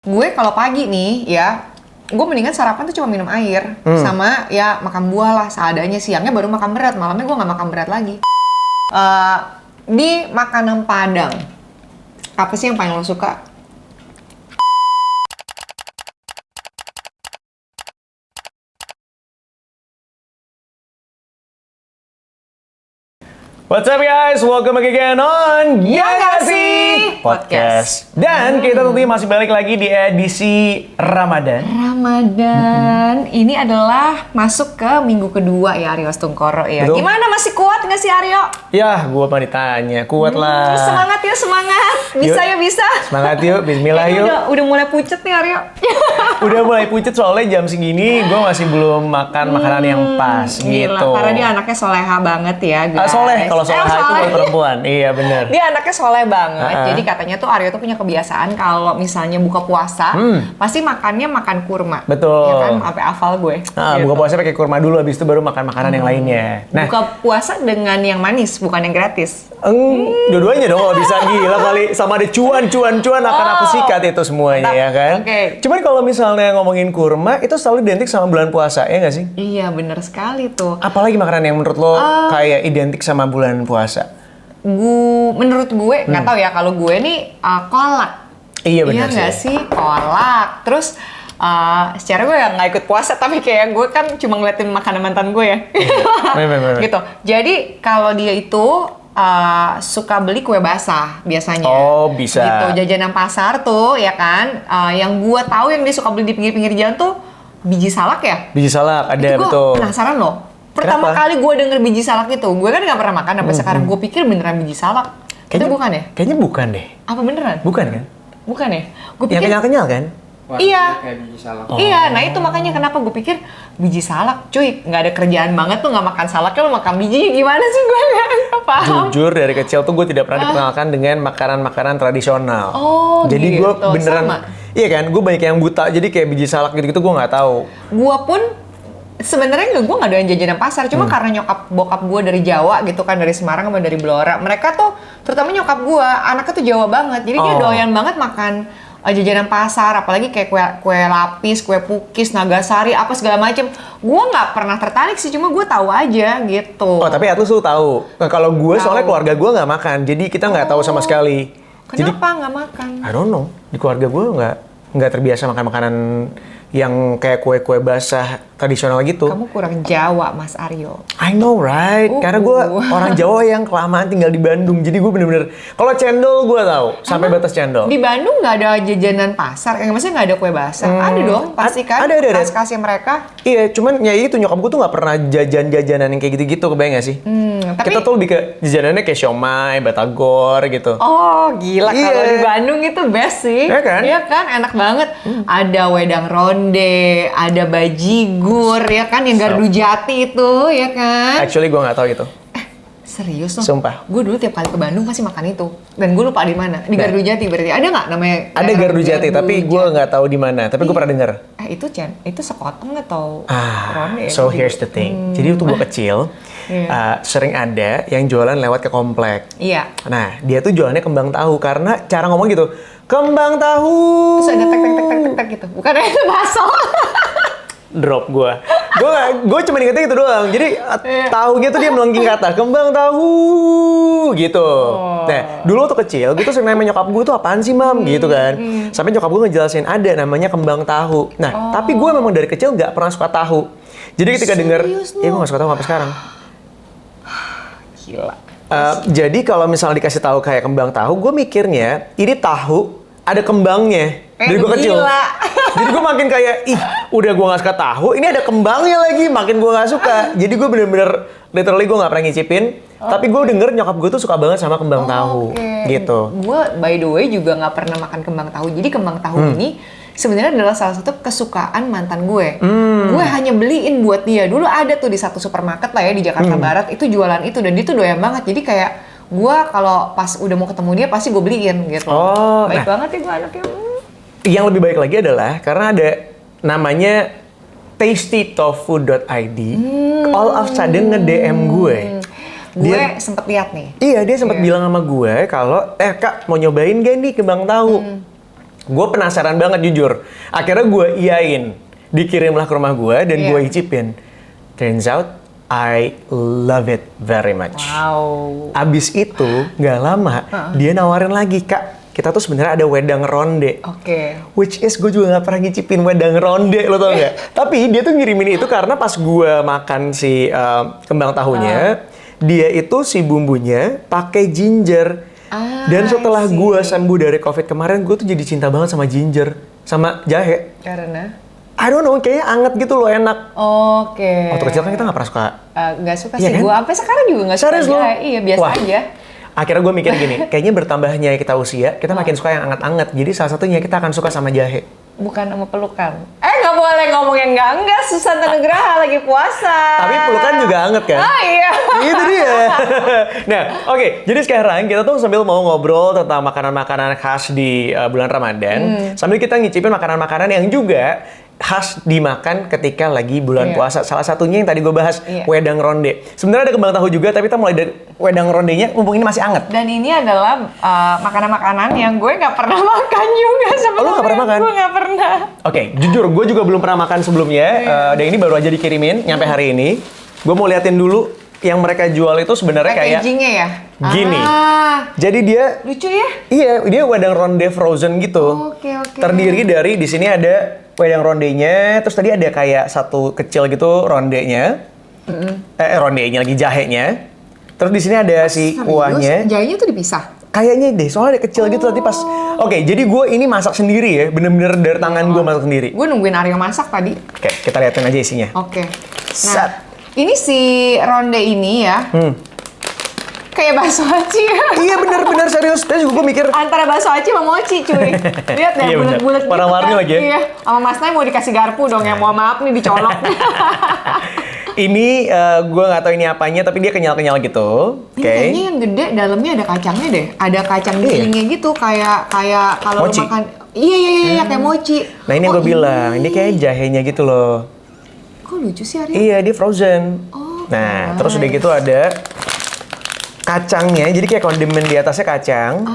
Gue kalau pagi nih ya, gue mendingan sarapan tuh cuma minum air sama ya makan buah lah seadanya. Siangnya baru makan berat, malamnya gue nggak makan berat lagi. Di makanan Padang, apa sih yang paling lo suka? What's up guys, welcome back again on Ya Nggak Sih? Podcast. Dan kita tentunya masih balik lagi di edisi Ramadan. Ramadan, ini adalah masuk ke minggu kedua ya Aryo Stungkoro ya. Betul. Gimana, masih kuat nggak sih Aryo? Yah, gua mah ditanya, kuat lah. Semangat ya, semangat. Bisa Yuk. ya, bisa. Semangat yuk, bismillah Kayaknya yuk. udah mulai pucet nih Aryo. Udah mulai pucet soalnya jam segini gua masih belum makan makanan yang pas Gila, gitu. karena dia anaknya soleha banget ya guys. Soleh, kalau soleha itu soleh. buat perempuan. Iya bener. Dia anaknya soleh banget. Uh-uh. Jadi katanya tuh Aryo tuh punya kebiasaan kalau misalnya buka puasa, pasti makannya makan kurma. Betul. Ya kan, sampai hafal gue. Gitu. Buka puasa pakai kurma dulu, habis itu baru makan makanan yang lainnya. Nah, Buka puasa dengan yang manis, bukan yang gratis. dua-duanya dong kalau bisa, gila kali. Sama ada cuan akan aku sikat itu semuanya. Mantap. Ya kan. Oke. Cuman kalau misalnya ngomongin kurma itu selalu identik sama bulan puasa, ya nggak sih? Iya, bener sekali tuh. Apalagi makanan yang menurut lo kayak identik sama bulan puasa? Menurut gue, nggak tahu ya, kalau gue nih kolak. Iya benar nggak sih. sih, kolak. Terus secara gue nggak ikut puasa, tapi kayak gue kan cuma ngeliatin makanan mantan gue ya. Bener. Gitu. Jadi kalau dia itu suka beli kue basah biasanya. Oh, bisa. Gitu, jajanan pasar tuh ya kan. Yang gue tahu yang dia suka beli di pinggir-pinggir jalan tuh biji salak ya. Biji salak ada, Itu gue betul. penasaran loh. Pertama Kenapa? kali gue denger biji salak itu, gue kan nggak pernah makan sampai sekarang. Gue pikir beneran biji salak. Itu bukan ya? Kayaknya bukan deh. Apa beneran? Bukan kan? Bukan ya? Gue Yang pikir kenyal-kenyal kan? iya. Kayak biji salak. Iya, nah itu makanya kenapa gue pikir biji salak, cuy, nggak ada kerjaan banget tuh nggak makan salaknya, lo makan biji gimana sih, gue nggak paham. Jujur dari kecil tuh gue tidak pernah diperkenalkan dengan makanan-makanan tradisional. Oh, jadi gue gitu. beneran, Sama. iya kan, gue banyak yang buta, jadi kayak biji salak gitu-gitu gue nggak tahu. Gue pun sebenarnya gue nggak doyan jajanan pasar, cuma karena nyokap bokap gue dari Jawa gitu kan, dari Semarang sama dari Blora, mereka tuh terutama nyokap gue anaknya tuh Jawa banget, jadi dia doyan banget makan jajanan pasar, apalagi kayak kue lapis, kue pukis, nagasari, apa segala macem. Gue nggak pernah tertarik sih, cuma gue tahu aja gitu. Oh tapi Atlus tuh tahu. Nah, kalau gue Tahu. soalnya keluarga gue nggak makan, jadi kita nggak tahu sama sekali. Jadi Kenapa nggak makan? I don't know, di keluarga gue nggak terbiasa makan makanan yang kayak kue-kue basah tradisional gitu. Kamu kurang Jawa, Mas Aryo. I know right, karena gue orang Jawa yang kelamaan tinggal di Bandung, jadi gue bener-bener kalau cendol gue tahu sampai batas cendol. Di Bandung nggak ada jajanan pasar, maksudnya nggak ada kue basah. Ada dong, pasti kan? ada. Khas-khasnya mereka. Iya, cuman ya itu nyokap gue tuh nggak pernah jajan-jajanan yang kayak gitu-gitu, kebayang gak sih? Tapi Kita tuh lebih ke jajanannya kayak siomay, batagor gitu. oh gila, Iya. kalau di Bandung itu best sih. Iya kan? Iya kan, enak banget. Ada wedang ronde, ada bajigur, ya kan, yang gardu jati itu, ya kan? Actually gue nggak tahu itu. Serius loh? Sumpah. Gue dulu tiap kali ke Bandung pasti makan itu. Dan gue lupa di mana. Di gardu jati berarti. Ada nggak namanya? Ada daerah gardu jati, tapi gue nggak tahu di mana. Tapi gue pernah denger. Itu sekoteng atau ronde? So gitu. here's the thing. Jadi waktu gue kecil, sering ada yang jualan lewat ke komplek. Iya. Nah, dia tuh jualannya kembang tahu karena cara ngomong gitu, kembang tahu. Terus ada tek gitu. Bukan itu bakso. Drop gue. Gue cuma ingetnya gitu doang. Jadi tahunya tuh dia melengking kata kembang tahu gitu. Nah, dulu waktu kecil gue tuh sering nanya nyokap gue tuh apaan sih mam gitu kan. Sampai nyokap gue ngejelasin ada namanya kembang tahu. Nah, tapi gue memang dari kecil nggak pernah suka tahu. Jadi ketika denger, gue nggak suka tahu sampai sekarang. Gila. Jadi kalau misalnya dikasih tahu kayak kembang tahu, gue mikirnya ini tahu ada kembangnya. Dari gue kecil. Gila. Jadi gue makin kayak, udah gue gak suka tahu, ini ada kembangnya lagi, makin gue gak suka. Jadi gue bener-bener, literally gue gak pernah ngicipin, tapi gue denger nyokap gue tuh suka banget sama kembang tahu, gitu. Gue by the way juga nggak pernah makan kembang tahu. Jadi kembang tahu ini sebenarnya adalah salah satu kesukaan mantan gue. Gue hanya beliin buat dia. Dulu ada tuh di satu supermarket lah ya di Jakarta Barat, itu jualan itu, dan dia tuh doyan banget. Jadi kayak gue kalau pas udah mau ketemu dia pasti gue beliin gitu. Baik banget ya gue anaknya. Yang lebih baik lagi adalah karena ada namanya tastytofu.id, all of sudden nge-DM gue. Gue sempet lihat nih. Iya, dia sempat bilang sama gue kalau, Kak, mau nyobain gak nih kembang tahu? Gue penasaran banget jujur. Akhirnya gue iyain. Dikirimlah ke rumah gue dan gue icipin. Turns out, I love it very much. Wow. Abis itu, nggak lama, dia nawarin lagi, Kak, kita tuh sebenarnya ada wedang ronde. Oke. Which is gue juga nggak pernah ngicipin wedang ronde, lo tau nggak? Tapi dia tuh ngirimin itu karena pas gue makan si kembang tahunya, dia itu si bumbunya pakai ginger. Dan setelah gue sembuh dari COVID kemarin, gue tuh jadi cinta banget sama ginger, sama jahe. Karena? I don't know, kayaknya anget gitu loh, enak. Oke. Waktu kecil kan kita nggak pernah suka. Nggak suka Iya sih kan? gue. Sampai sekarang juga nggak suka Serius lo? jahe. Iya, biasa Wah. aja. Akhirnya gue mikir gini, kayaknya bertambahnya kita usia, kita makin suka yang anget-anget. Jadi salah satunya kita akan suka sama jahe. Bukan sama pelukan. Nggak boleh ngomong yang enggak. Susana Nugraha lagi puasa. Tapi pelukan juga anget kan? Ah iya. Itu dia. Nah, oke. Jadi sekarang kita tuh sambil mau ngobrol tentang makanan-makanan khas di bulan Ramadan. Sambil kita ngicipin makanan-makanan yang juga khas dimakan ketika lagi bulan puasa. Salah satunya yang tadi gue bahas, wedang ronde. Sebenarnya ada kembang tahu juga, tapi kita mulai dari wedang rondenya, mumpung ini masih anget. Dan ini adalah makanan-makanan yang gue nggak pernah makan juga sebelumnya. Oh, lo nggak pernah makan? Gue nggak pernah. Oke, jujur gue juga belum pernah makan sebelumnya. Dan ini baru aja dikirimin, nyampe hari ini. Gue mau liatin dulu yang mereka jual itu sebenarnya kayak packagingnya ya? gini. Jadi dia Lucu ya? iya, dia wedang ronde frozen gitu. Oke. Terdiri dari di sini ada wedang rondenya, terus tadi ada kayak satu kecil gitu rondenya. Rondenya lagi jahenya. Terus di sini ada si kuahnya. Jahenya tuh dipisah? Kayaknya deh, soalnya ada kecil gitu tadi pas. Oke, jadi gue ini masak sendiri ya, bener-bener dari tangan gue masak sendiri. Gue nungguin Aryo masak tadi. Oke, kita liatin aja isinya. Oke. Set. Nah, ini si ronde ini ya. Kayak bakso aci ya. Iya bener-bener serius. Terus gue mikir, Antara bakso aci sama mochi cuy. Lihat deh Iya, bener. bulat-bulat gitu Warna-warni lagi ya. Iya. Sama Mas Nay mau dikasih garpu dong ya. Mohon maaf nih dicolok. ini gue nggak tahu ini apanya, tapi dia kenyal-kenyal gitu. Ini kayaknya yang gede dalamnya ada kacangnya deh. Ada kacang gilingnya gitu kayak kalau lu Mochi. makan. Iya kayak mochi. Nah ini yang gue bilang, ini kayak jahenya gitu loh. Kok lucu sih Aryo? Iya, dia frozen. Nah, terus udah gitu ada kacangnya, jadi kayak kondimen di atasnya kacang.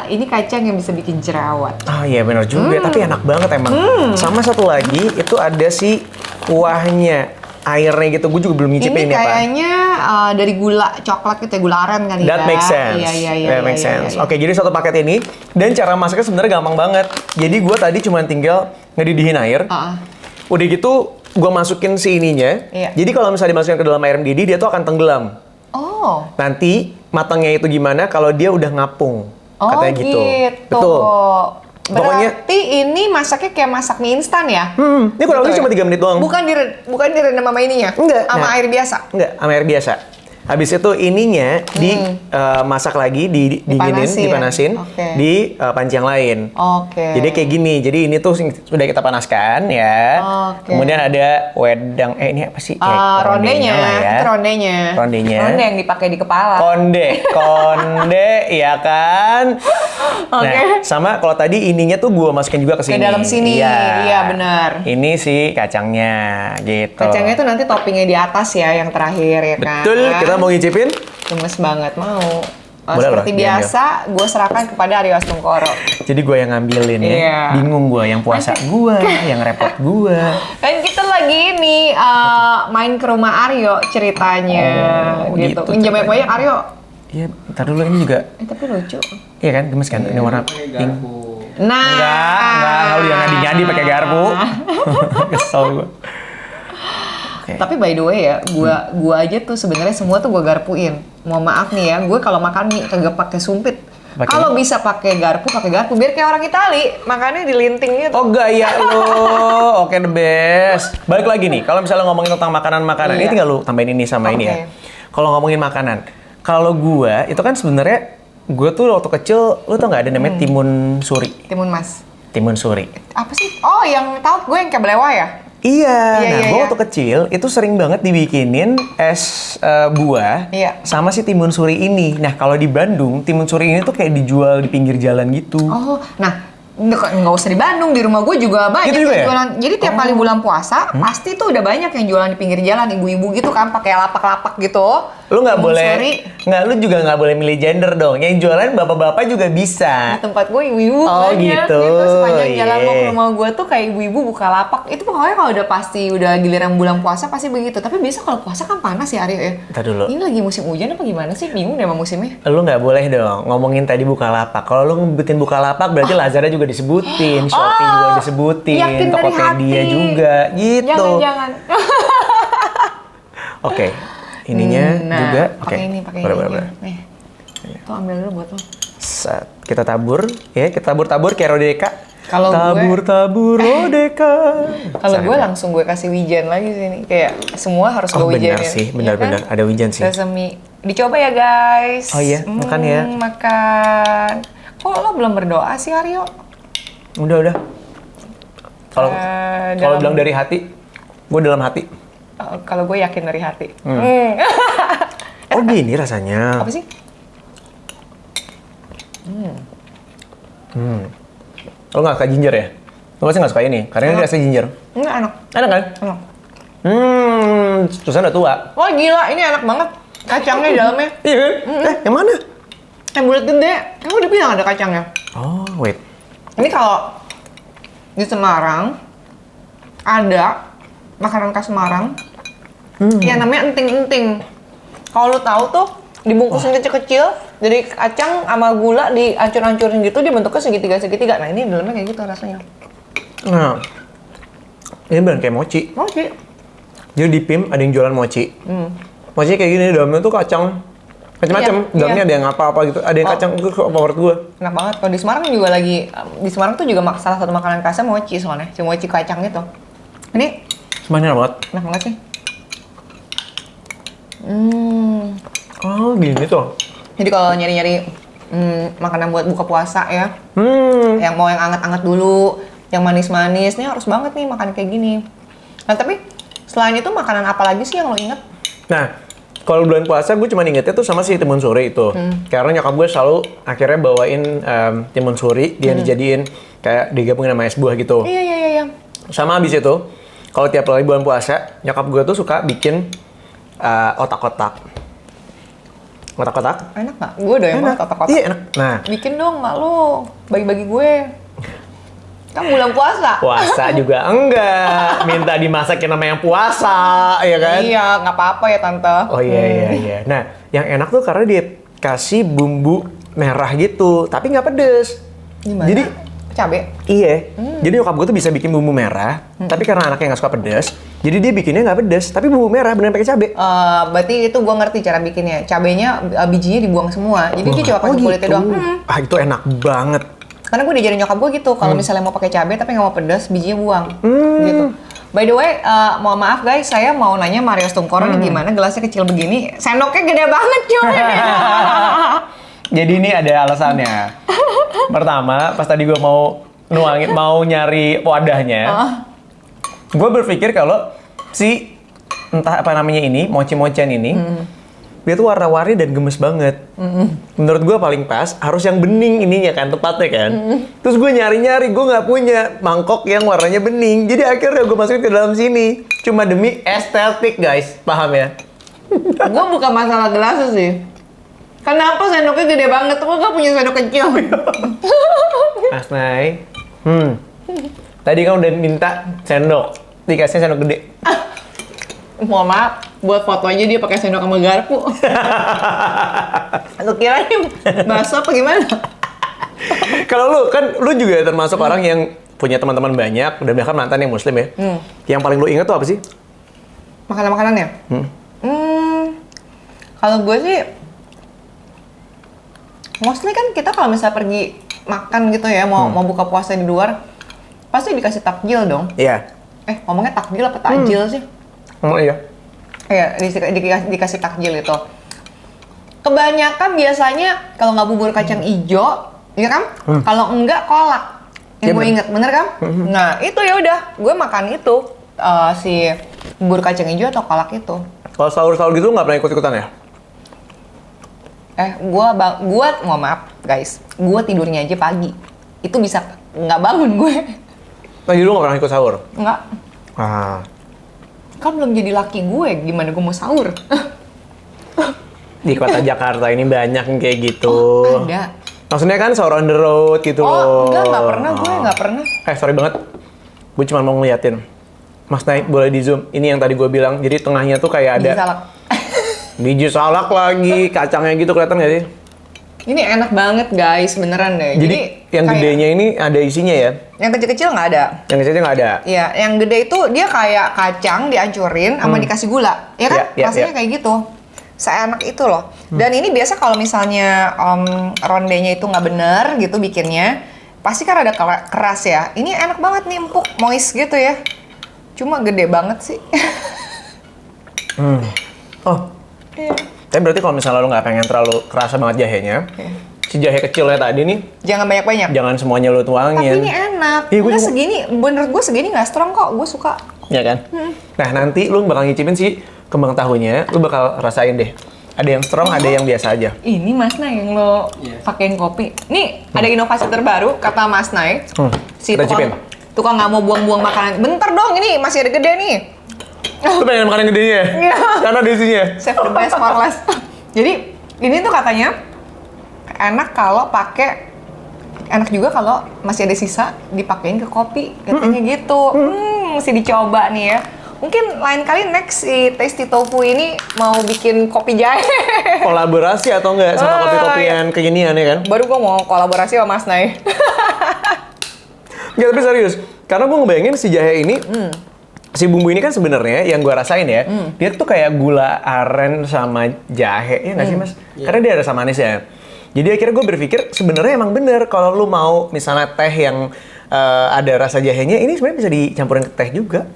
Ini kacang yang bisa bikin jerawat. Oh iya benar juga, tapi enak banget emang. Sama satu lagi, itu ada si kuahnya. Airnya gitu, gue juga belum ngicipin ini apa. Kayaknya dari gula coklat gitu ya, gula aren kan ya. That makes sense. Iya. That makes sense. Oke, jadi satu paket ini, dan cara masaknya sebenarnya gampang banget. Jadi gue tadi cuma tinggal ngedidihin air. Udah gitu, gue masukin si ininya. Iya. Jadi kalau misalnya dimasukin ke dalam air mendidih, dia tuh akan tenggelam. Oh. Nanti matangnya itu gimana kalau dia udah ngapung. Katanya gitu. Betul. Pokoknya Berarti ini masaknya kayak masak mie instan ya? ini kurang lebih Gitu cuma 3 menit doang. Bukan direndam sama ininya? Enggak. Sama Nah, air biasa? Enggak, sama air biasa. Habis itu ininya dimasak lagi, dipanasin Oke. di panci yang lain. Oke. Jadi kayak gini. Jadi ini tuh sudah kita panaskan ya. Oke. Kemudian ada wedang. Ini apa sih? Rondenya. lah ya. Itu rondenya. Rondenya. Ronde yang dipakai di kepala. Konde, ya kan? Nah, sama kalau tadi ininya tuh gua masukin juga ke sini. Ke dalam sini. Iya, benar. Ini si kacangnya, gitu. Kacangnya itu nanti toppingnya di atas ya, yang terakhir ya kan? Betul, kita mau ngicipin? Gemes banget, mau. Boleh Seperti loh, biasa, gue serahkan kepada Aryo Astungkoro. Jadi gue yang ngambilin ya. Iya. Bingung gue, yang puasa gue, yang repot gue. Dan kita lagi ini main ke rumah Aryo ceritanya, gitu. Pinjam banyak Aryo. Iya, ntar dulu ini juga. Tapi lucu. Iya kan, gemes kan? Ini warna pink. Nah. Enggak, lu yang ngadi-ngadi pakai garpu. Kesel gue. Tapi by the way ya, gua aja tuh sebenarnya semua tuh gua garpuin. Mohon maaf nih ya, gue kalau makan mie kagak pakai sumpit. Kalau bisa pakai garpu biar kayak orang Itali, makannya dilinting gitu. Oh gaya lo, oke the best. Balik lagi nih, kalau misalnya ngomongin tentang makanan-makanan, ini tinggal lu tambahin ini sama ini ya. Kalau ngomongin makanan, kalau gua itu kan sebenarnya gua tuh waktu kecil, lu tau nggak ada namanya timun suri? Timun mas. Timun suri. Apa sih? Oh yang tahu gue yang kayak belewa ya? Iya, gua waktu kecil itu sering banget dibikinin es buah sama si timun suri ini. Nah kalau di Bandung, timun suri ini tuh kayak dijual di pinggir jalan gitu. Oh, nah nggak usah di Bandung, di rumah gue juga banyak gitu juga yang ya? jualan. Jadi tiap kali bulan puasa, pasti tuh udah banyak yang jualan di pinggir jalan, ibu-ibu gitu kan, pakai lapak-lapak gitu. Lu nggak Timun boleh, suri. nggak, lu juga nggak boleh milih gender dong. Yang jualan bapak-bapak juga bisa. Di tempat gue ibu-ibu Oh, banyak gitu. sepanjang jalan mau ke Iya. rumah gue tuh kayak ibu-ibu buka lapak. Itu pokoknya kalau udah pasti udah giliran bulan puasa pasti begitu. Tapi biasa kalau puasa kan panas ya Aryo ya. Ntar dulu. Ini lagi musim hujan apa gimana sih? Bingung deh sama musimnya. Lu nggak boleh dong ngomongin tadi Bukalapak. Kalau lu ngebitin Bukalapak berarti Lazada juga disebutin, Shopee juga disebutin, yakin dari Tokopedia hati. juga gitu. Jangan. Oke, ininya juga. Oke, pakai ini bener. Nih. Tuh ambil dulu buat lo. Set. Kita tabur, ya kita tabur-tabur kayak Rodeka. Kalau gue- tabur Rodeka. Kalau gue langsung gue kasih wijen lagi sini. Kayak semua harus Oh gue wijenin. benar sih, Iya benar-benar kan? ada wijen sih. Sesame. Dicoba ya guys. Oh iya, makan ya. Makan. Kok lo belum berdoa sih Aryo? Udah. Kalau Eh, kalau dalam- bilang dari hati, gue dalam hati. Kalau gue yakin dari hati. Oh gini rasanya. Apa sih? Lo nggak suka ginger ya? Lo pasti nggak suka ini, karena ini rasa ginger. Enggak enak. Enak kan? Enak. Susan udah tua. Wah gila, ini enak banget. Kacangnya di dalamnya. Iya kan? Yang mana? Yang bulat gede. Kamu udah bilang ada kacangnya. Oh, wait. Ini kalau di Semarang ada makanan khas Semarang yang namanya enting-enting. Kalau lu tahu tuh dibungkusin kecil-kecil, jadi kacang sama gula dihancur-hancurin gitu, dia bentuknya segitiga-segitiga. Nah ini dalamnya kayak gitu rasanya. Nah, ini beneran kayak mochi. Mochi. Jadi di PIM ada yang jualan mochi. Mochi kayak gini, dalamnya tuh kacang. Macam-macam. Iya, Dalamnya iya. ada yang apa-apa gitu. Ada yang Oh. kacang, itu favorit gue. Enak banget. Kalau di Semarang juga lagi, di Semarang tuh juga salah satu makanan khasnya mochi soalnya. Si mochi kacang gitu. Ini Semuanya enak banget. enak banget sih. Oh, gini tuh. Jadi kalau nyari-nyari makanan buat buka puasa ya, yang mau yang anget-anget dulu, yang manis-manis, nih harus banget nih makan kayak gini. Nah tapi selain itu makanan apa lagi sih yang lo inget? Nah, kalau bulan puasa gue cuma ingetnya tuh sama si timun suri itu. Karena nyokap gue selalu akhirnya bawain timun suri, dia dijadiin kayak digabungin sama es buah gitu. Iya. Sama abis itu, kalau tiap kali bulan puasa, nyokap gue tuh suka bikin otak-otak. Otak-otak? Enak nggak? Gue doyan banget kotak-kotak. Iya, enak. Nah, Bikin dong nggak lo? Bagi-bagi gue. Kan bulan puasa. puasa juga enggak. Minta dimasakin sama yang puasa, ya kan? Iya, nggak apa-apa ya tante. Oh iya. Nah, yang enak tuh karena dia kasih bumbu merah gitu, tapi nggak pedes. Gimana? Jadi Cabe. iya. Jadi nyokap gue tuh bisa bikin bumbu merah, tapi karena anaknya nggak suka pedes, jadi dia bikinnya nggak pedes, tapi bumbu merah beneran pakai cabe. Berarti itu gue ngerti cara bikinnya. Cabenya, bijinya dibuang semua. Jadi dia cuma pakai kulitnya doang. Ah, itu enak banget. Karena gue diajarin nyokap gue gitu, kalau misalnya mau pakai cabai tapi nggak mau pedas, bijinya buang. Gitu. By the way, mohon maaf guys, saya mau nanya Mario Stungkoro nih gimana gelasnya kecil begini, sendoknya gede banget cuy. Jadi ini ada alasannya. Pertama, pas tadi gue mau nuangin, mau nyari wadahnya, gue berpikir kalau si entah apa namanya ini, mochi-mochian ini, dia tuh warna-warni dan gemes banget. Menurut gue paling pas harus yang bening ininya kan, tepatnya kan. Terus gue nyari-nyari, gue nggak punya mangkok yang warnanya bening. Jadi akhirnya gue masukin ke dalam sini. Cuma demi estetik guys, paham ya? Gue bukan masalah gelasnya sih. Kenapa sendoknya gede banget? Gue gak punya sendok kecil. Asnai. Tadi kan udah minta sendok, dikasih sendok gede. Mohon maaf, buat foto aja dia pakai sendok sama garpu. Aku kira ini bakso apa gimana? Kalau lu kan, lu juga termasuk orang yang punya teman-teman banyak, dan bahkan mantan yang muslim ya. Yang paling lu inget tuh apa sih? Makanan-makanannya? Kalau gue sih, mostly kan kita kalau misalnya pergi makan gitu ya, mau buka puasa di luar, pasti dikasih takjil dong. Iya. Ngomongnya takjil apa takjil sih? Oh iya. Iya, dikasih takjil itu. Kebanyakan biasanya kalau nggak bubur kacang ijo, ya kan? Kalau enggak kolak. Iya, Yang gue bener. inget, bener kan? Nah, itu ya udah, gue makan itu si bubur kacang ijo atau kolak itu. Kalau sahur-sahur gitu nggak pernah ikut-ikutan ya? Gua mohon maaf guys, gue tidurnya aja pagi. Itu bisa nggak bangun gue. Jadi lu nggak pernah ikut sahur? Nggak. Ah. Kan belum jadi laki gue, gimana gue mau sahur? Di kota Jakarta ini banyak yang kayak gitu. Ada. Maksudnya kan sahur on the road gitu loh. Enggak pernah, gue nggak pernah. Sorry banget. Gue cuma mau ngeliatin. Mas Nay, boleh di zoom. Ini yang tadi gue bilang. Jadi tengahnya tuh kayak ada Biji salak. biji salak lagi, kacangnya gitu, kelihatan nggak sih? Ini enak banget guys, beneran deh. Jadi yang kayak- gedenya ini ada isinya ya? Yang kecil-kecil nggak ada. Yang kecilnya nggak ada? Iya, yang gede itu dia kayak kacang dihancurin sama dikasih gula, ya kan? Iya, Rasanya iya. kayak gitu. Seenak itu loh. Dan ini biasa kalau misalnya rondenya itu nggak bener gitu bikinnya, pasti kan ada keras ya. Ini enak banget nih, empuk, moist gitu ya. Cuma gede banget sih. Oh, Iya. tapi berarti kalau misalnya lo nggak pengen terlalu kerasa banget jahenya, si jahe kecilnya tadi nih, Jangan banyak-banyak. jangan semuanya lo Tapi tuangin. ini enak. Iya, gua Udah juga- segini, menurut gue segini nggak strong kok. Gue suka. Ya kan? Nah, nanti lu bakal ngicipin si kembang tahunya, lu bakal rasain deh. Ada yang strong, ada yang biasa aja. Ini Mas Nay yang lo pakein kopi. Nih, ada inovasi terbaru kata Mas Nay. Si kita cipin. tukang nggak mau buang-buang makanan. Bentar dong, ini masih ada gede nih. Lu pengen makan yang gedenya? Iya. Karena ada isinya. Save the best for last. Jadi, ini tuh katanya enak kalau pakai enak juga kalau masih ada sisa dipakein ke kopi. Katanya gitu. Mesti dicoba nih ya. Mungkin lain kali next si Tasty Tofu ini mau bikin kopi jahe. Kolaborasi atau enggak sama kopi-kopian kekinian ya kan? Baru gue mau kolaborasi sama Mas Nay. Nggak, tapi serius. Karena gue ngebayangin si jahe ini, si bumbu ini kan sebenarnya yang gue rasain ya, dia tuh kayak gula aren sama jahe, ya nggak sih mas? Karena dia ada rasa manisnya. Jadi akhirnya gue berpikir sebenarnya emang bener kalau lu mau misalnya teh yang ada rasa jahenya, ini sebenarnya bisa dicampurin ke teh juga.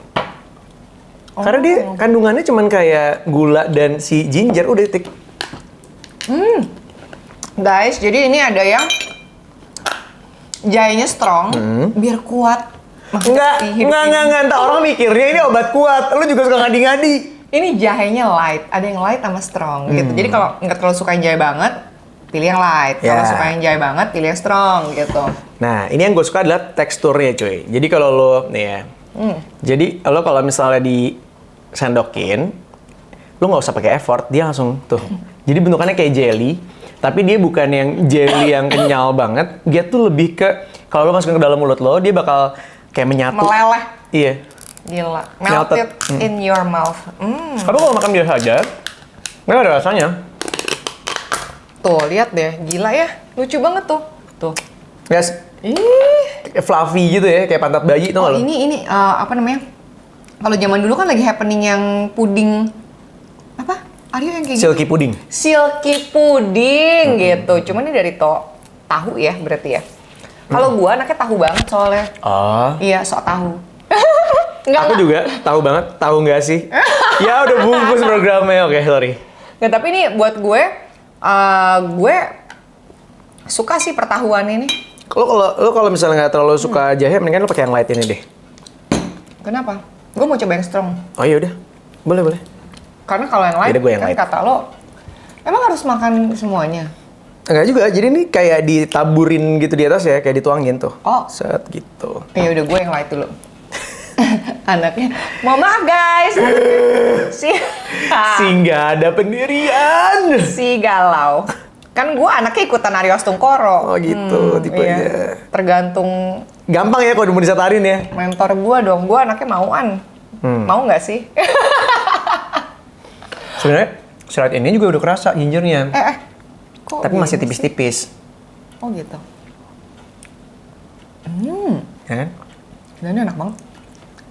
Karena dia kandungannya cuman kayak gula dan si ginger, udah tik. Guys, jadi ini ada yang jahenya strong, biar kuat. Maksudnya si hidup ini. Enggak, entar orang mikirnya ini obat kuat. Lu juga suka ngadi-ngadi. Ini jahenya light, ada yang light sama strong gitu. Jadi kalau nggak terlalu suka yang jahe banget, pilih yang light. Kalau Ya. suka yang jahe banget, pilih yang strong gitu. Nah, ini yang gue suka adalah teksturnya cuy. Jadi kalau lo, nih ya. Jadi lo kalau misalnya disendokin, lo nggak usah pakai effort, dia langsung tuh. Jadi bentukannya kayak jelly, tapi dia bukan yang jelly yang kenyal banget. Dia tuh lebih ke, kalau lo masukin ke dalam mulut lo, dia bakal kayak menyatu. Meleleh. Iya. Gila. Melted. Melted in your mouth. Tapi kalau makan biasa aja, nggak ada rasanya. Tuh, lihat deh. Gila ya. Lucu banget tuh. Tuh. Guys, Ih. kayak fluffy gitu ya, kayak pantat bayi, tau Oh, nggak lo? ini apa namanya? Kalau zaman dulu kan lagi happening yang puding apa? Aryo yang kayak gitu. Silky pudding. Silky pudding gitu. Cuman ini dari tahu ya berarti ya. Kalau gua anaknya tahu banget soalnya. Oh. Iya, sok tahu. Enggak, Aku juga tahu banget, tahu nggak sih? Ya udah bungkus programnya, oke sorry. Nggak, tapi ini buat gue suka sih pertahuan ini. Lo kalau misalnya nggak terlalu suka jahe, mendingan lo pakai yang light ini deh. Kenapa? Gue mau coba yang strong. Oh iya udah, boleh. Karena kalau yang light, Yaudah, gue yang kan light. kata lo, emang harus makan semuanya? Enggak juga, jadi ini kayak ditaburin gitu di atas ya, kayak dituangin tuh. Oh. Set gitu. Ya udah gue yang light dulu. Anaknya, mohon maaf guys. Si Nggak ada pendirian. si galau. Kan gue anaknya ikutan Aryo Astungkoro. Oh gitu, tipenya. Iya. Tergantung Gampang ya kalau mau disatarin ya. mentor gue dong. Gue anaknya mauan. Mau nggak sih? Sebenarnya serat ini juga udah kerasa gingernya. Kok Tapi masih gini sih? tipis-tipis. Oh gitu. Ya kan? Dan ini enak banget.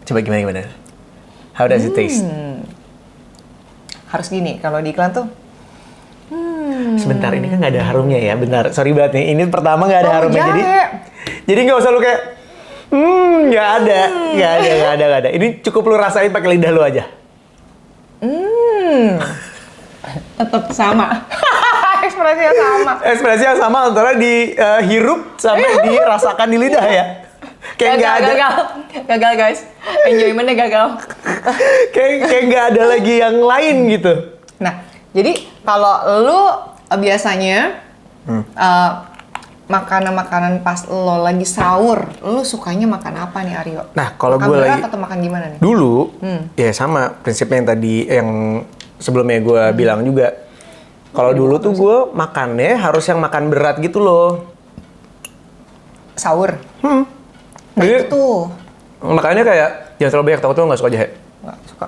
Coba gimana? How does it taste? Harus gini, kalau di iklan tuh. Sebentar, ini kan nggak ada harumnya ya. Bentar, sorry banget nih. Ini pertama nggak ada Oh, harumnya. jahe. Jadi nggak usah lu kayak, nggak ada. Ini cukup lu rasain pakai lidah lu aja. Tetap sama. Ekspresinya sama. Ekspresinya sama antara dihirup sama dirasakan di lidah ya. Kayak nggak ada, Gagal guys. Enjoyment-nya gagal. kayak nggak ada lagi yang lain gitu. Nah, jadi kalau lu biasanya makanan-makanan pas lo lagi sahur, lu sukanya makan apa nih Aryo? Nah, kalau Makan gue berat lagi atau makan gimana nih? dulu, ya sama prinsipnya yang tadi yang sebelumnya gue bilang juga. Kalau dulu tuh gue makannya harus yang makan berat gitu loh. Sahur. Nah Itu tuh. makanya kayak jangan terlalu banyak, takut tuh nggak suka jahe. Nggak suka.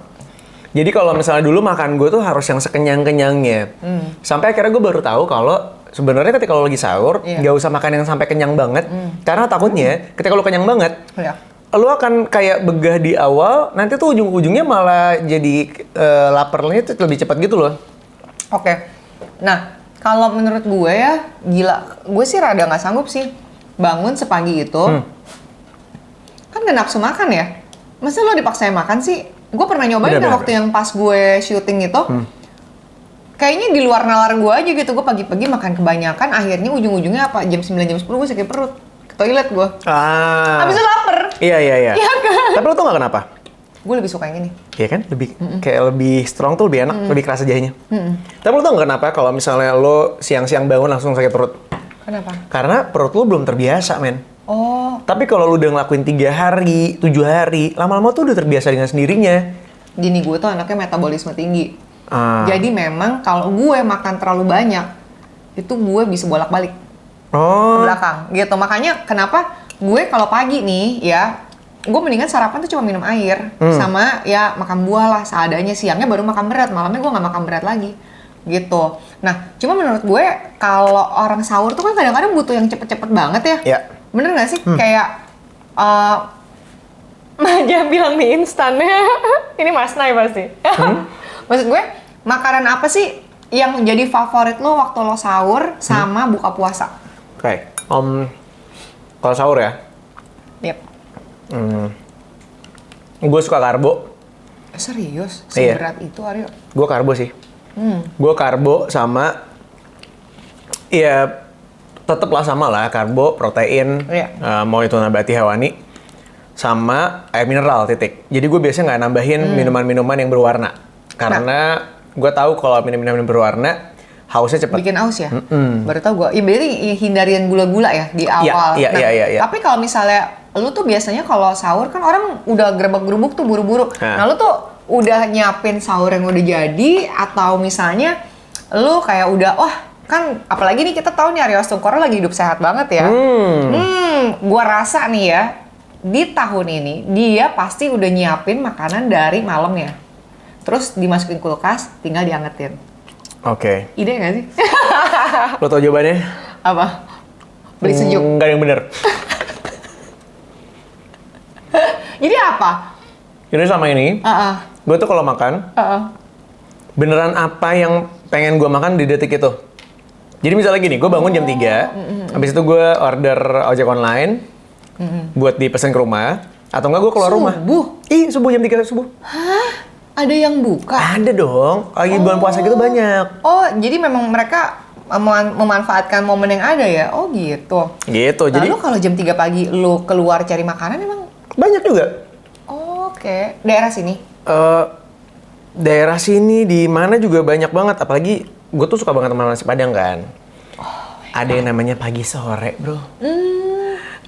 Jadi kalau misalnya dulu makan gue tuh harus yang sekenyang-kenyangnya. Sampai akhirnya gue baru tahu kalau sebenarnya ketika lo lagi sahur nggak usah makan yang sampai kenyang banget. Karena takutnya ketika lo kenyang banget, Ya. lo akan kayak begah di awal, nanti tuh ujung-ujungnya malah jadi laparnya tuh lebih cepat gitu loh. Oke. Nah, kalau menurut gue ya, gila. Gue sih rada nggak sanggup sih. Bangun sepagi itu, kan gak nafsu makan ya? Masa lo dipaksain makan sih? Gue pernah nyobain Bener-bener. waktu yang pas gue syuting itu. Kayaknya di luar nalar gue aja gitu. Gue pagi-pagi makan kebanyakan, akhirnya ujung-ujungnya apa? Jam 9, jam 10 gue sakit perut. Ke toilet gue. Habis itu lapar. Iya. Iya kan? Tapi lo tau gak kenapa? Gue lebih suka yang ini. Iya kan? Lebih kayak lebih strong tuh lebih enak, lebih kerasa jahenya. Tapi lo tau gak kenapa kalau misalnya lo siang-siang bangun langsung sakit perut? Kenapa? Karena perut lo belum terbiasa, men. Oh, Tapi kalau lo udah ngelakuin 3 hari, 7 hari, lama-lama tuh udah terbiasa dengan sendirinya. gini gue tuh anaknya metabolisme tinggi. Ah. Jadi memang kalau gue makan terlalu banyak, itu gue bisa bolak-balik ke Oh. belakang gitu. Makanya kenapa gue kalau pagi nih ya, gue mendingan sarapan tuh cuma minum air sama ya makan buah lah seadanya. Siangnya baru makan berat, malamnya gue nggak makan berat lagi gitu. Nah, cuma menurut gue kalau orang sahur tuh kan kadang-kadang butuh yang cepet-cepet banget ya. Ya. Bener nggak sih? Kayak Maja bilang mie instan. Ini Mas Nay pasti. Maksud gue, makanan apa sih yang jadi favorit lo waktu lo sahur sama buka puasa? Oke. Kalau sahur ya, Yep. gue suka karbo. Serius? Iya. Seberat itu, Aryo? Gue karbo sih. Gue karbo sama, ya tetep lah sama lah, karbo, protein, Iya. mau itu nabati hewani, sama air mineral, titik. Jadi gue biasanya nggak nambahin minuman-minuman yang berwarna. Karena gue tahu kalau minum-minum berwarna, hausnya cepet. Bikin aus ya? Baru tau gue. Ya berarti hindarian gula-gula ya di awal. Iya, iya. Tapi kalau misalnya lu tuh biasanya kalau sahur kan orang udah gerebek-gerubuk tuh buru-buru. Nah lu tuh udah nyiapin sahur yang udah jadi atau misalnya lu kayak udah kan apalagi nih kita tahu nih Aryo Astungkoro lagi hidup sehat banget ya. Gua rasa nih ya di tahun ini dia pasti udah nyiapin makanan dari malamnya. Terus dimasukin kulkas, tinggal diangetin. Oke. Ide nggak sih? Lo tau jawabannya? Apa? Beli sejuk. Nggak ada yang bener. Jadi apa? Jadi sama ini, gue tuh kalau makan, beneran apa yang pengen gue makan di detik itu. Jadi misalnya gini, gue bangun jam 3, habis itu gue order ojek online, buat dipesan ke rumah, atau enggak gue keluar rumah. Subuh? Subuh jam 3 subuh. Hah? Ada yang buka? Ada dong, lagi bulan puasa gitu banyak. Oh, jadi memang mereka memanfaatkan momen yang ada ya? Oh gitu. Gitu, jadi Lalu kalau jam 3 pagi lu keluar cari makanan emang? banyak juga. Oke. Daerah sini? Daerah sini di mana juga banyak banget, apalagi gue tuh suka banget sama nasi Padang kan. Ada yang namanya pagi sore, bro.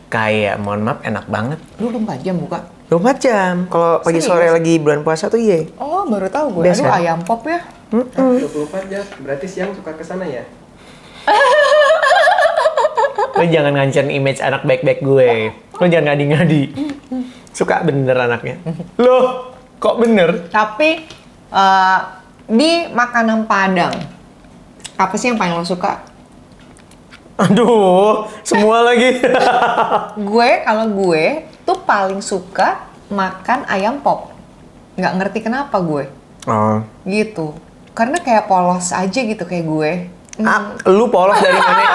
Kayak, mohon maaf, enak banget. Lu 24 jam buka? 24 jam. Kalau pagi Serius? sore lagi bulan puasa tuh iya. Oh, baru tahu gue. Best, Aduh, kan? ayam pop ya? 24 jam, berarti siang suka ke sana ya? Lo jangan ngancurin image anak baik-baik gue. Lo jangan ngadi-ngadi. Suka bener anaknya. Loh, kok bener? Tapi di makanan Padang, apa sih yang paling lo suka? Aduh, semua lagi. Kalau gue tuh paling suka makan ayam pop. Nggak ngerti kenapa gue. Oh. Gitu. Karena kayak polos aja gitu kayak gue. Lu polos dari mana?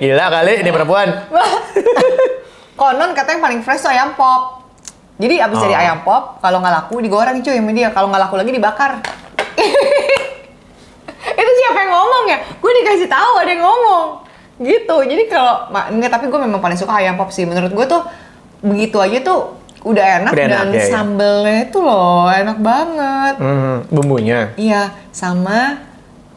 Gila kali ini perempuan. Konon katanya yang paling fresh tuh ayam pop. Jadi abis dari ayam pop, kalau nggak laku digoreng cuy sama dia. Kalau nggak laku lagi dibakar. Itu siapa yang ngomong ya? Gue dikasih tahu ada yang ngomong. Gitu. Jadi kalau enggak, tapi gue memang paling suka ayam pop sih. Menurut gue tuh begitu aja tuh udah enak, Udah enak, dan ya. sambelnya itu loh enak banget. Bumbunya. Iya, sama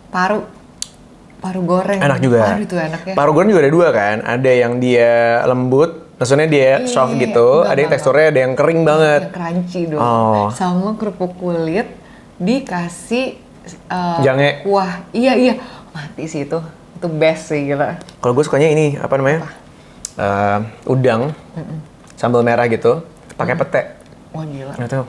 paru goreng. Enak juga. Aduh itu enak ya. Paru goreng juga ada dua kan. Ada yang dia lembut, maksudnya dia soft gitu. Ada yang teksturnya ada yang kering banget. Yang crunchy dong. Oh. Sama kerupuk kulit dikasih Jange. kuah. Iya. Mati sih itu best sih gila. Kalau gue sukanya ini apa namanya? Udang, sambal merah gitu, pakai pete. Wah gila. Nggak tahu.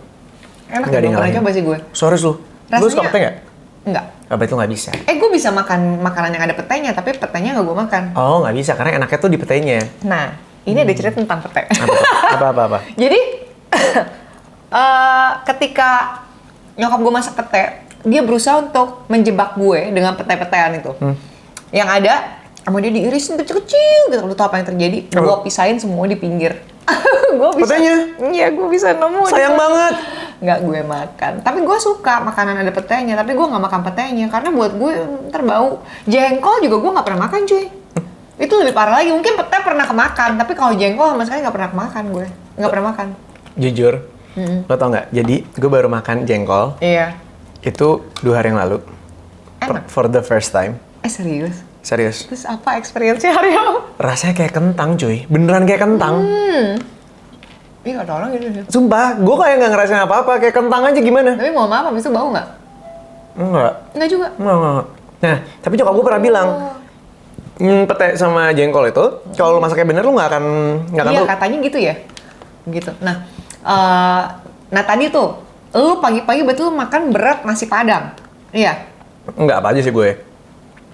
Enak, Nggak ada yang pernah ngalahin. coba sih gue. Serius lu? Lu suka pete nggak? Enggak. Apa itu nggak bisa? Gue bisa makan makanan yang ada petenya, tapi petenya nggak gue makan. Oh nggak bisa karena enaknya tuh di petenya. Nah, ini ada cerita tentang pete. Apa? Jadi, ketika nyokap gue masak pete, dia berusaha untuk menjebak gue dengan pete-petean itu. Yang ada, sama dia diirisin kecil-kecil gitu. Lu tau apa yang terjadi? Gue pisahin semua di pinggir. Petenya? Iya, gue bisa nemu. Sayang banget. Nggak gue makan. Tapi gue suka makanan ada petenya, tapi gue nggak makan petenya. Karena buat gue ntar bau. Jengkol juga gue nggak pernah makan cuy. Itu lebih parah lagi. Mungkin pete pernah kemakan, tapi kalau jengkol sama sekali nggak pernah kemakan gue. Nggak pernah makan. Jujur, lo tau nggak? Jadi gue baru makan jengkol. Iya. Itu 2 hari yang lalu. Enak. For the first time. Serius? Serius. Terus apa experience-nya Aryo? Rasanya kayak kentang cuy. Beneran kayak kentang. Ih, kata orang gitu sih. Sumpah, gue kayak nggak ngerasain apa-apa. Kayak kentang aja gimana? Tapi mau maaf, habis itu bau nggak? Enggak. Nggak juga. Enggak. Nah, tapi nyokap gue pernah bilang, pete sama jengkol itu, kalau lo masaknya bener lo nggak akan Iya, tahu. katanya gitu ya. Gitu. Nah tadi tuh, lu pagi-pagi betul makan berat nasi padang. Iya. Enggak apa aja sih gue.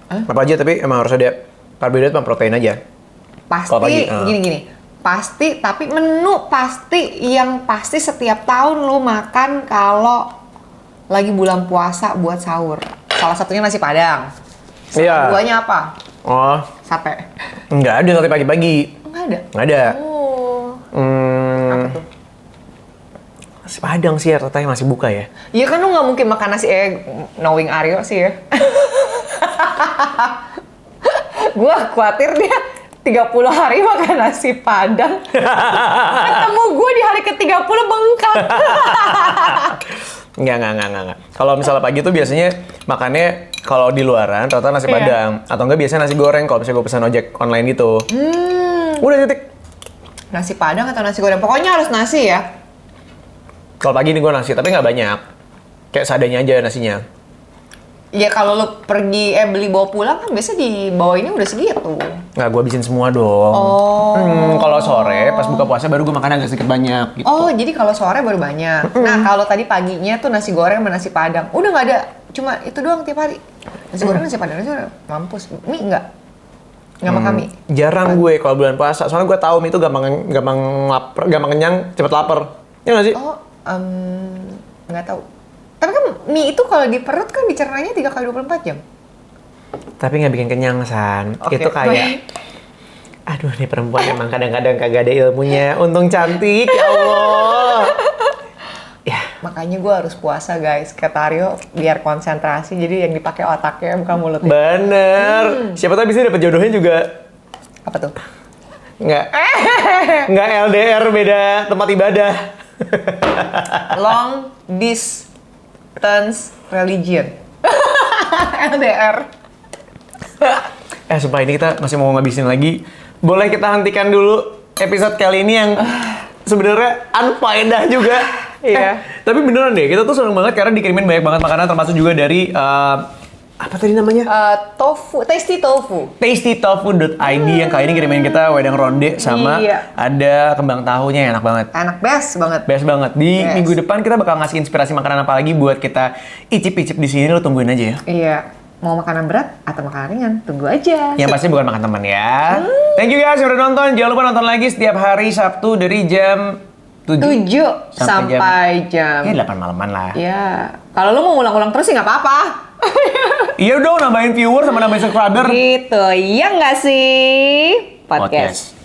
Apa aja tapi emang harus ada karbohidrat sama protein aja. Pasti Kalau pagi, gini. Pasti, tapi menu pasti yang pasti setiap tahun lu makan kalau lagi bulan puasa buat sahur. Salah satunya nasi padang. Iya. Keduanya apa? Oh, Sate. enggak ada sate pagi-pagi. Nggak ada. Nggak ada. Oh. Apa tuh? Nasi Padang sih ya, ternyata masih buka ya. Iya kan lu nggak mungkin makan nasi knowing Aryo sih ya. Gua khawatir dia 30 hari makan nasi Padang. Ketemu gue di hari ke-30 bengkak. Enggak. Kalau misalnya pagi tuh biasanya makannya kalau di luaran rata nasi Iya. Padang atau enggak biasanya nasi goreng kalau misalnya gue pesan ojek online gitu. Udah titik. Nasi Padang atau nasi goreng? Pokoknya harus nasi ya. Kalau pagi nih gue nasi tapi nggak banyak. Kayak seadanya aja nasinya. Ya kalau lu pergi beli bawa pulang kan biasa di bawah ini udah segitu. Nggak, gue habisin semua dong. Kalau sore pas buka puasa baru gue makan agak sedikit banyak gitu. Oh, jadi kalau sore baru banyak. Nah, kalau tadi paginya tuh nasi goreng sama nasi Padang. Udah nggak ada, cuma itu doang tiap hari. Nasi goreng, nasi Padang, nasi goreng. Mampus. Mie nggak? Nggak makan mie? Jarang gue kalau bulan puasa. Soalnya gue tahu mie itu gampang lapar, gampang kenyang, cepet lapar. Ya nggak sih? Oh, nggak tahu. Tapi kan mie itu kalau di perut kan dicernanya 3 kali 24 jam. Tapi nggak bikin kenyang, San. Oke, Itu kayak, aduh nih perempuan emang kadang-kadang kagak ada ilmunya. Untung cantik, ya Allah. Ya, Makanya gue harus puasa guys, kata Aryo, biar konsentrasi. Jadi yang dipakai otaknya bukan mulutnya. bener. Siapa tahu bisa dapet jodohnya juga. Apa tuh? Nggak LDR, beda tempat ibadah. Long distance religion. LDR. Sumpah ini kita masih mau ngabisin lagi. Boleh kita hentikan dulu episode kali ini yang sebenarnya unfaedah juga. Iya. Tapi beneran deh, kita tuh seneng banget karena dikirimin banyak banget makanan termasuk juga dari apa tadi namanya? Tofu, tasty tofu. tastytofu.id yang kali ini kirimin kita wedang ronde sama Iya. ada kembang tahunya enak banget. Enak, best banget. Best banget. Di Yes. minggu depan kita bakal ngasih inspirasi makanan apa lagi buat kita icip-icip di sini, lo tungguin aja ya. Iya. Mau makanan berat atau makanan ringan, tunggu aja. Yang pasti bukan makan teman ya. Thank you guys yang udah nonton. Jangan lupa nonton lagi setiap hari Sabtu dari jam 7 7 sampai jam. Ya 8 malaman lah. Ya. Kalau lu mau ulang-ulang terus sih nggak apa-apa. Iya dong, nambahin viewer sama nambahin subscriber. Gitu, iya nggak sih? Podcast.